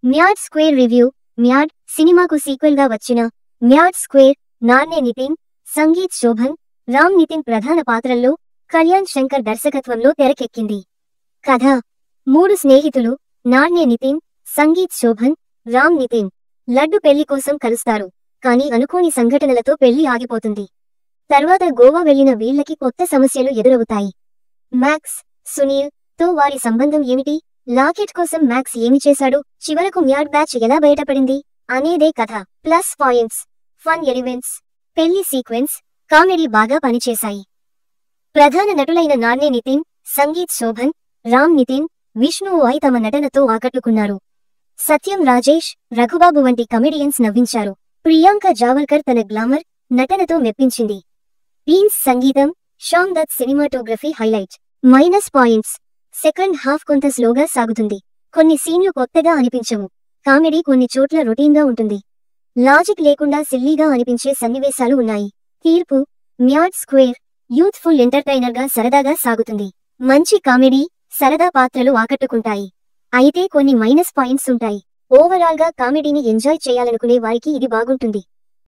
Mad square review. Mad సినిమాకు sequel గా వచ్చిన మ్యాడ్ స్క్వేర్ నార్నే నితిన్, సంగీత్ శోభన్, రామ్ నితిన్ ప్రధాన పాత్రల్లో కళ్యాణ్ శంకర్ దర్శకత్వంలో తెరకెక్కింది. కథ: 3 స్నేహితులు నార్నే నితిన్, సంగీత్ శోభన్, రామ్ నితిన్ లడ్డు పెళ్లి కోసం కలుస్తారు. కానీ అనుకోని సంఘటనలతో పెళ్లి ఆగిపోతుంది. తర్వాత గోవా వెళ్లిన వీళ్లకి కొత్త సమస్యలు ఎదురవుతాయి. మ్యాక్స్, సునీల్ తో వారి సంబంధం ఏమిటి? లాకెట్ కోసం మ్యాక్స్ ఏమి చేశాడు? చివరకు మ్యాడ్ బ్యాచ్ ఎలా బయటపడింది అనేదే కథ. ప్లస్ పాయింట్స్: ఫన్ ఎలిమెంట్స్, పెళ్లి సీక్వెన్స్, కామెడీ బాగా పనిచేశాయి. ప్రధాన నటులైన నార్నే నితిన్, సంగీత్ శోభన్, రామ్ నితిన్, విష్ణు ఓయ్ తమ నటనతో ఆకట్టుకున్నారు. సత్యం రాజేష్, రఘుబాబు వంటి కమెడియన్స్ నవ్వించారు. ప్రియాంక జావల్కర్ తన గ్లామర్ నటనతో మెప్పించింది. పీన్స్ సంగీతం, Sam Dutt cinematography highlight. Minus points: second half కొంత స్లోగా సాగుతుంది. కొన్ని సీన్లు కొత్తగా అనిపించవు. కామెడీ కొన్ని చోట్ల రొటీన్గా ఉంటుంది. లాజిక్ లేకుండా సిల్లీగా అనిపించే సన్నివేశాలు ఉన్నాయి. తీర్పు: మ్యాడ్ స్క్వేర్ యూత్ఫుల్ ఎంటర్టైనర్గా సరదాగా సాగుతుంది. మంచి కామెడీ, సరదా పాత్రలు ఆకట్టుకుంటాయి. అయితే కొన్ని మైనస్ పాయింట్స్ ఉంటాయి. ఓవరాల్గా కామెడీని ఎంజాయ్ చేయాలనుకునే వారికి ఇది బాగుంటుంది.